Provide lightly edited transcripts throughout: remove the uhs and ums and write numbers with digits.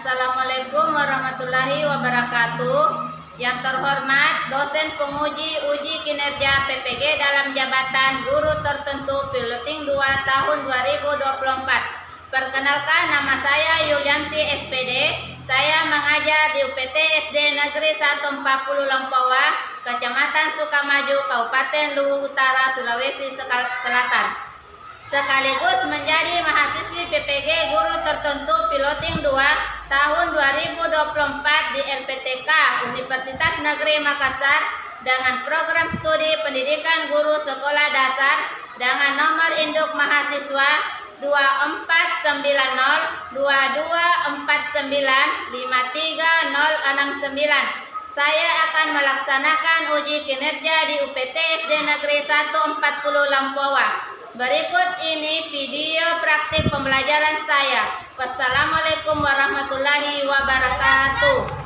Assalamualaikum warahmatullahi wabarakatuh. Yang terhormat dosen penguji uji kinerja PPG dalam jabatan guru tertentu piloting 2 tahun 2024. Perkenalkan, nama saya Yulianti SPD. Saya mengajar di UPT SD Negeri 140 Lempawah, Kecamatan Sukamaju, Kabupaten Luwu Utara, Sulawesi Selatan. Sekaligus menjadi mahasiswi PPG guru tertentu piloting 2 tahun 2024 di LPTK Universitas Negeri Makassar dengan program studi pendidikan guru sekolah dasar dengan nomor induk mahasiswa 249022495369. Saya akan melaksanakan uji kinerja di UPT SD Negeri 140 Lempawah. Berikut ini video praktik pembelajaran saya. Wassalamualaikum warahmatullahi wabarakatuh.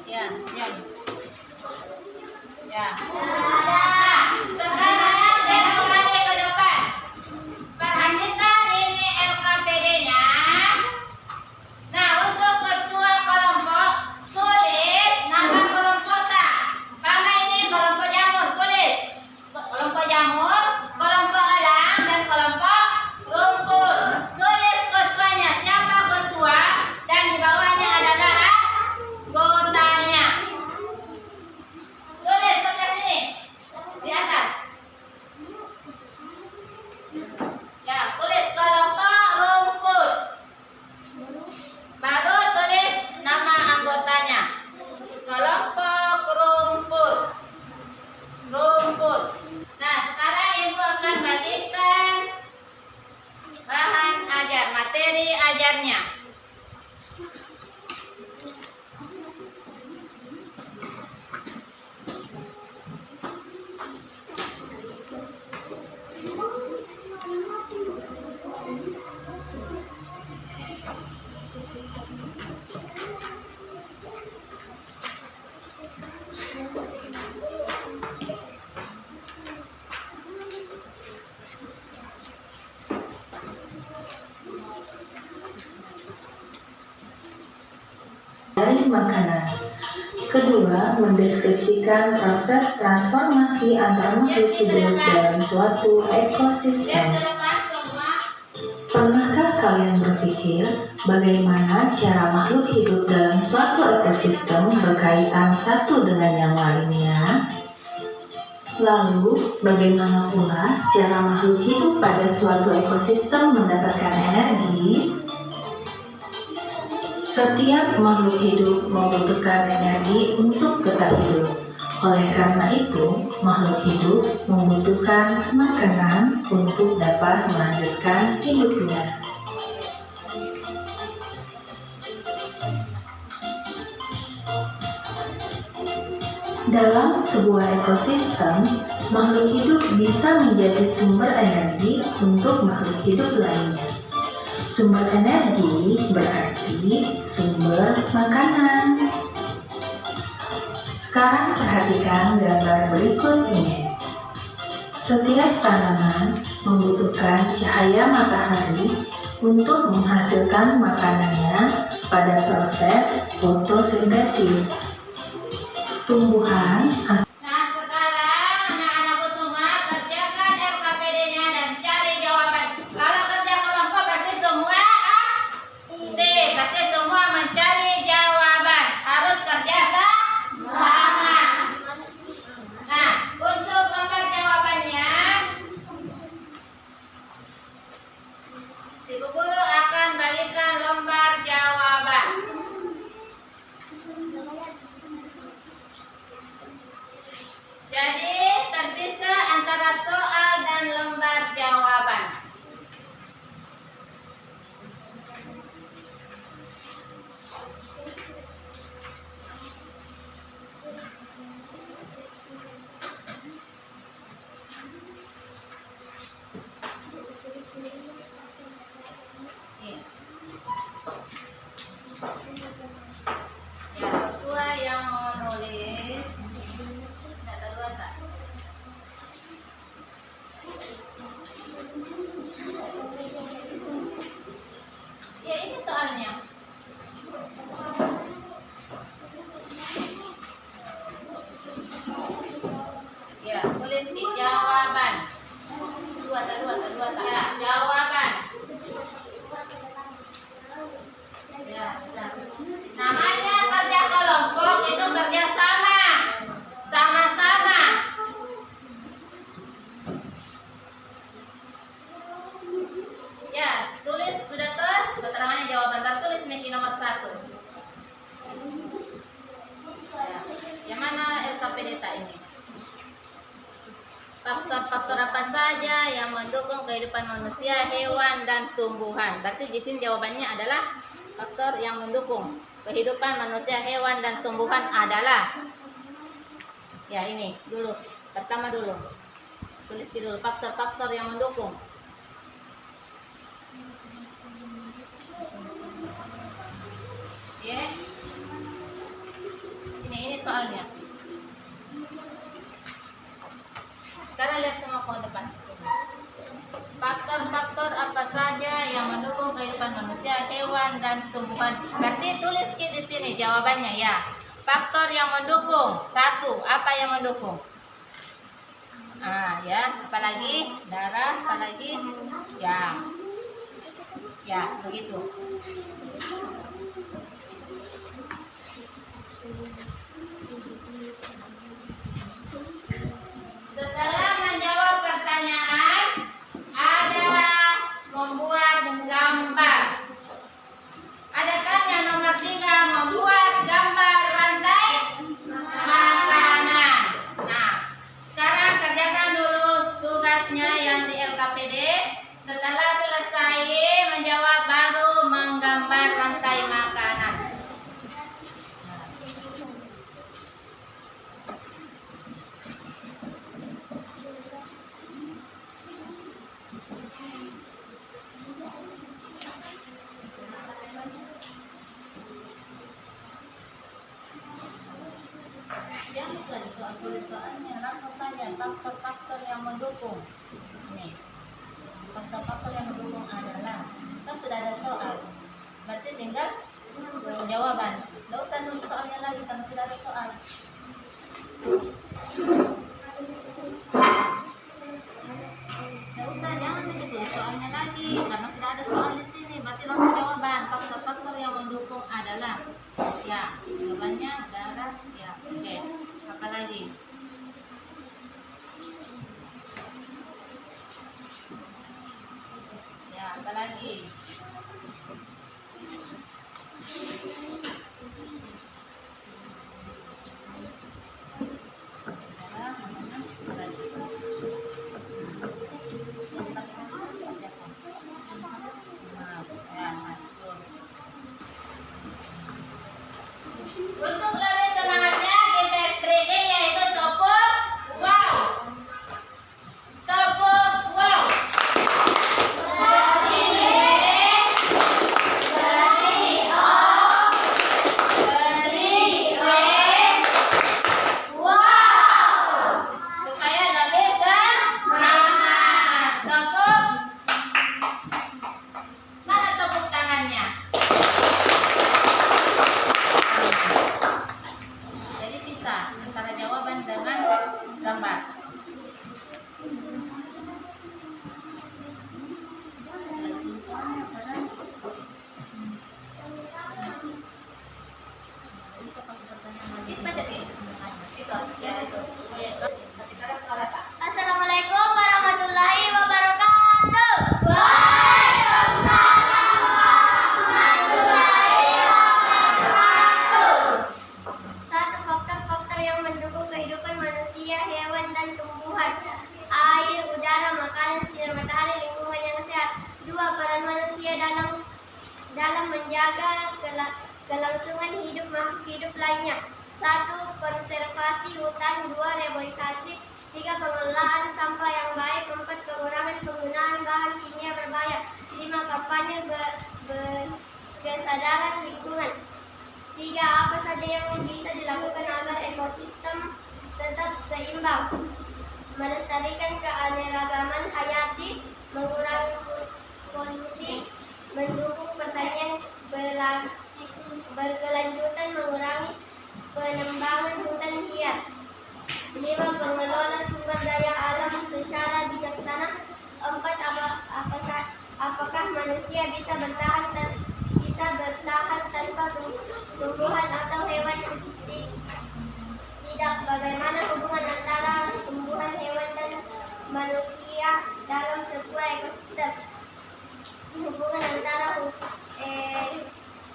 Ya, ya. Ya. Nah, sekarang saya kembali ke depan. Perhatikan ini LKPD-nya. Nah, untuk ketua kelompok, tulis nama kelompok tak. Pertama ini kelompok jamur, tulis kelompok jamur, kelompok elang, dan kelompok rumput. Tulis ketuanya, siapa ketua, dan di bawahnya adalah anggotanya. Tulis sebelah sini, di atas. Ya, tulis kelompok rumput. Baru tulis nama anggotanya. Kelompok rumput. Rumput. Nah, sekarang ibu akan bagikan bahan ajar, materi ajarnya. Dari makanan. Kedua, mendeskripsikan proses transformasi antar makhluk hidup dalam suatu ekosistem. Lihat ke depan semua. Pernahkah kalian berpikir bagaimana cara makhluk hidup dalam suatu ekosistem berkaitan satu dengan yang lainnya? Lalu, bagaimana pula cara makhluk hidup pada suatu ekosistem mendapatkan energi? Setiap makhluk hidup membutuhkan energi untuk tetap hidup. Oleh karena itu, makhluk hidup membutuhkan makanan untuk dapat melanjutkan hidupnya. Dalam sebuah ekosistem, makhluk hidup bisa menjadi sumber energi untuk makhluk hidup lainnya. Sumber energi berarti sumber makanan. Sekarang perhatikan gambar berikut ini. Setiap tanaman membutuhkan cahaya matahari untuk menghasilkan makanannya pada proses fotosintesis. Tumbuhan Nah, sekarang anak-anakku semua kerjakan LKPD-nya dan cari jawaban. Kalau kerja kelompok berarti semua berarti semua mencari jawaban. Harus kerja sama. Nah, untuk lembar jawabannya, Ibu Guru akan bagikan lembar jawaban. Jadi terpisah antara soal dan lembar jawaban. Iya. Ya, ketua yang mau nulis. Ada dua tak? Ya, ini soalnya. Ya, tulis di jawaban. Dua tak? Ya, jawaban. Ya, namanya kerja kelompok itu kerja sama. Sama-sama. Ya, tulis sudah tuh keterangannya jawaban tertulis nih di nomor 1. Ya, yang mana LKPD ini? Faktor-faktor apa saja yang mendukung kehidupan manusia, hewan, dan tumbuhan? Berarti di sini jawabannya adalah faktor yang mendukung kehidupan manusia, hewan, dan tumbuhan adalah. Ya, ini dulu. Pertama dulu. Tulis dulu faktor-faktor yang mendukung. hewan dan tumbuhan. Berarti tulis di sini jawabannya ya. Faktor yang mendukung. 1. Apa yang mendukung? Ya, apalagi darah, apalagi ya begitu. Setelah menjawab pertanyaan, adalah membuat gambar. Adakah yang nomor 3 membuat gambar rantai makanan? Nah, sekarang kerjakan dulu tugasnya yang di LKPD. Setelah selesai menjawab, baru menggambar rantai makanan. Jangan tulis soalnya, langsung saja faktor-faktor yang mendukung. Nih, faktor-faktor yang mendukung adalah, kan sudah ada soal, berarti tinggal jawaban. Tidak usah nulis soalnya lagi karena sudah ada soal. Tidak usah, jangan ditulis soalnya lagi karena sudah ada soal di sini. Berarti langsung jawaban. Faktor-faktor yang mendukung adalah, ya, jawabannya darah, ya, oke. Apa lagi? Ya, apa lagi? Untuk lebih semangatnya kita SPG yaitu tepuk wow. Tepuk wow. Supaya lebih semangat. Tepuk. Mana tepuk tangannya? Jadi bisa antara jawaban dengan gambar. Assalamualaikum warahmatullahi wabarakatuh. Waalaikumsalam warahmatullahi wabarakatuh. 1. Faktor-faktor yang mendukung kehidupan manusia, hewan, dan tumbuhan. Air, udara, makanan, sinar matahari, lingkungan yang sehat. 2. Peran manusia dalam menjaga kelangsungan hidup makhluk hidup lainnya. 1. Konservasi hutan. 2. Reboisasi. 3. Pengelolaan sampah yang baik. 4. Pengurangan penggunaan bahan kimia berbahaya. 5. Kampanye kesadaran lingkungan. 3. Apa saja yang bisa dilakukan agar ekosistem tetap seimbang? Melestarikan keanekaragaman hayati, mengurangi polusi, mendukung pertanian berkelanjutan, mengurangi penembangan hutan liar. 5. Pengelola sumber daya alam secara bijaksana. 4. Apakah manusia bisa bertahan tanpa tumbuhan atau hewan? Tidak. Bagaimana hubungan antara tumbuhan, hewan, dan manusia dalam sebuah ekosistem? Hubungan antara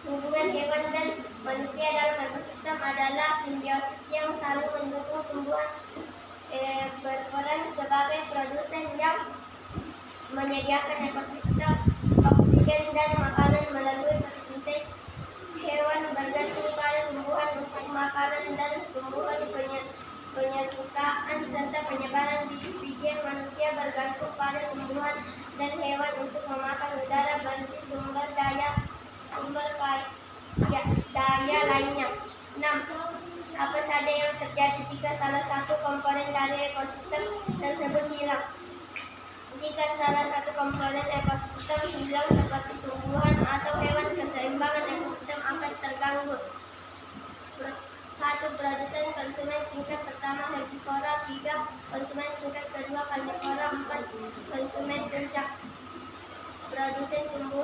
hubungan hewan dan manusia dalam ekosistem adalah simbiosis yang saling mendukung. Tumbuhan berperan sebagai produsen yang menyediakan ekosistem oksigen dan makanan melalui fotosintesis. Hewan bergantung pada tumbuhan untuk makanan dan tumbuhan penyerbukaan serta penyebaran biji-bijian. Manusia bergantung pada tumbuhan dan hewan untuk memakan udara bersih, sumber daya lainnya. 6. Apa saja yang terjadi jika salah satu komponen dari ekosistem tersebut hilang? Jika salah satu komponen ekosistem hilang seperti tumbuhan atau hewan,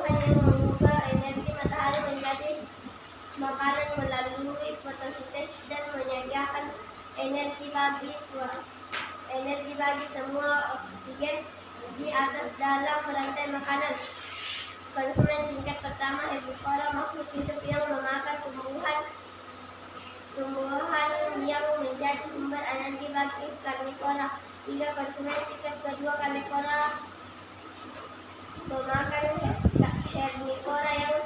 konsumen yang mengubah energi matahari menjadi makanan melalui fotosintesis dan menyediakan energi bagi semua oksigen di atas dalam rantai makanan. Konsumen tingkat pertama herbivora, makhluk hidup yang memakan tumbuhan yang menjadi sumber energi bagi karnivora. Tiga, konsumen tingkat kedua, karnivora, memakan herbivora yang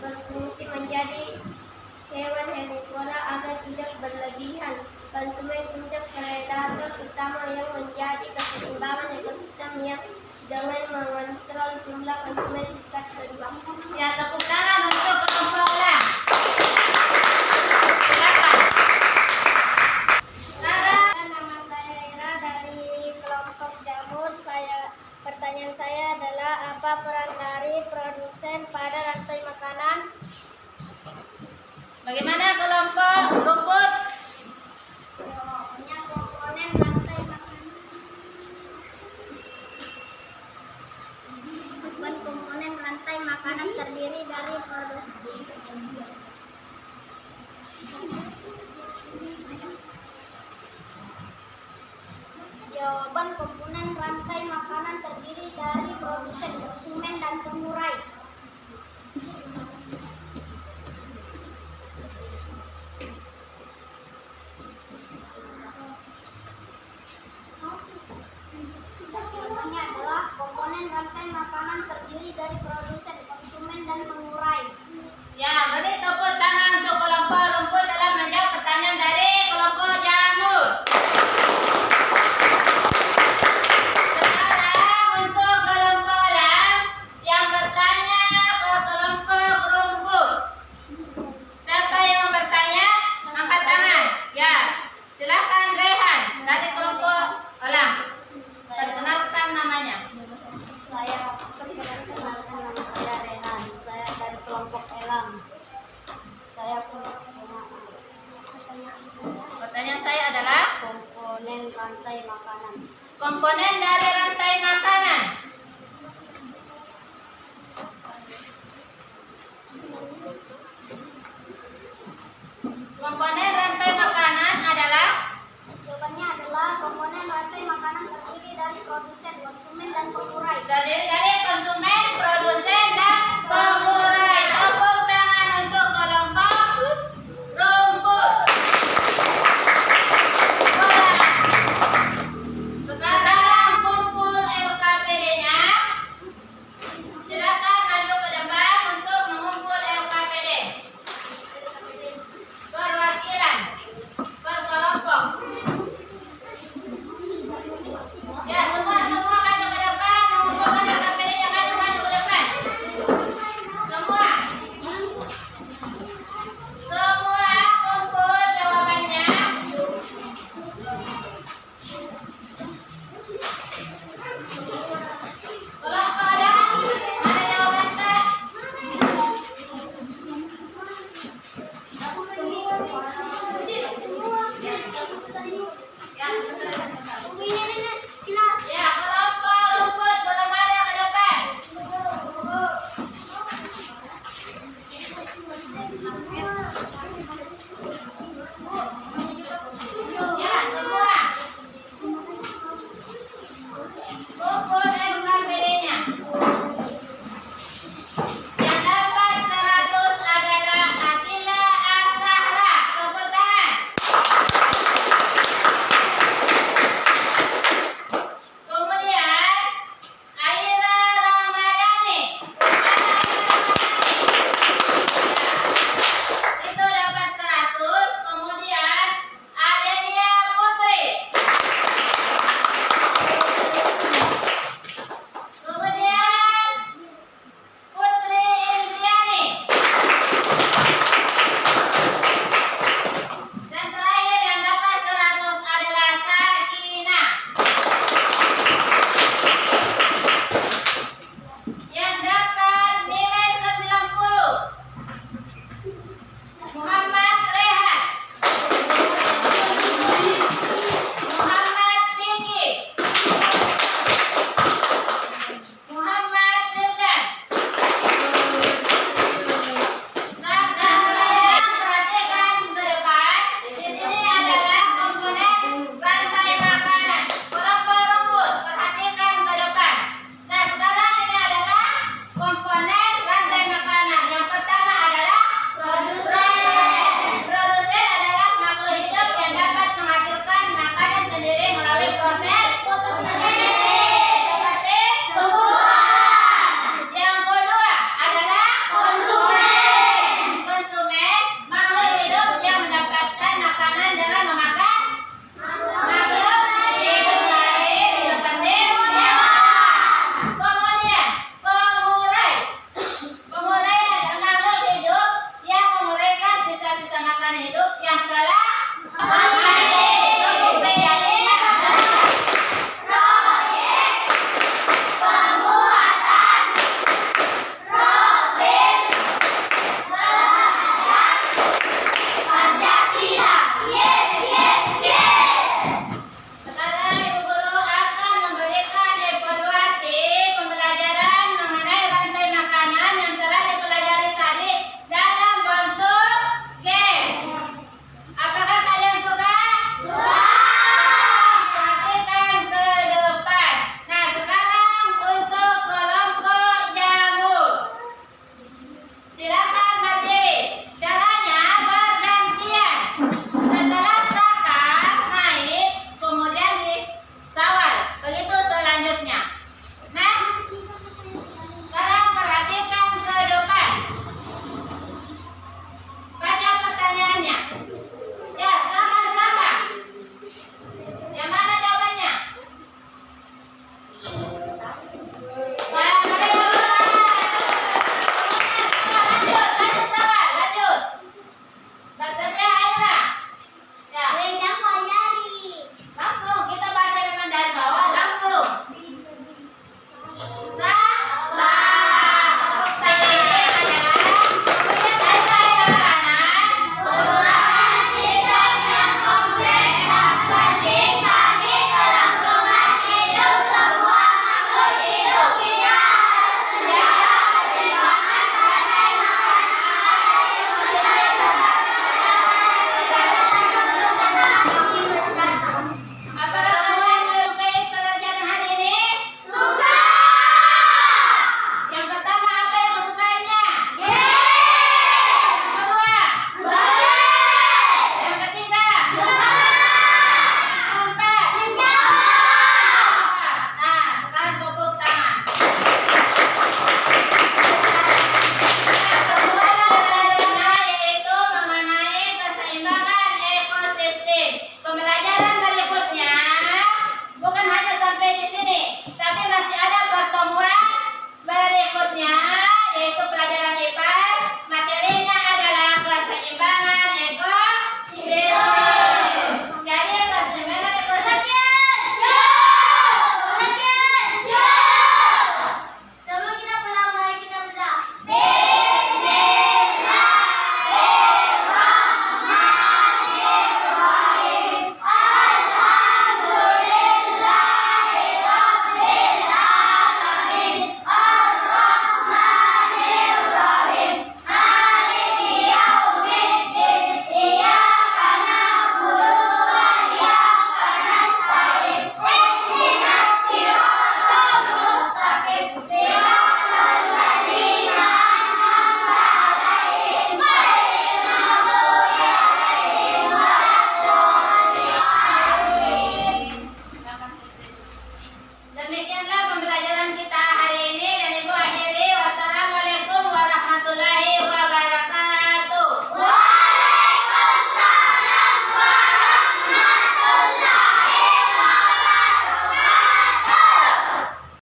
berfungsi menjadi hewan herbivora agar tidak berlebihan. Konsumen tingkat predator utama yang menjadi keseimbangan ekosistem yang dengan mengontrol jumlah konsumen tingkat kedua. Ya, tepuk tangan untuk kelompok ulang. Silakan. Nama saya Ira dari kelompok jamur. Pertanyaan saya adalah apa peran dari produsen pada rantai makanan? Bagaimana kelompok rumput? Jawabannya komponen rantai makanan. Komponen rantai makanan terdiri dari produsen. Jawaban komponen rantai makanan terdiri dari produsen, konsumen, dan pengurai. Jawabannya adalah komponen rantai makanan terdiri dari produsen, konsumen, dan pengurai. Ya, beri tepuk tangan untuk kelompok rumput dalam menjawab pertanyaan dari kelompok jamur. Sekarang untuk kelompok lam yang bertanya ke kelompok rumput. Siapa yang mau bertanya? Angkat tangan. Ya, silakan Rehan dari kelompok lam. Perkenalkan namanya. Saya perkenalkan nama saya Rehan. Saya dari kelompok elam. Saya Pertanyaan saya adalah komponen rantai makanan. komponen dari rantai makanan. Komponen rantai makanan adalah Jawabannya adalah komponen rantai makanan terdiri dari produsen, konsumen, dan pengurai. terdiri dari konsumen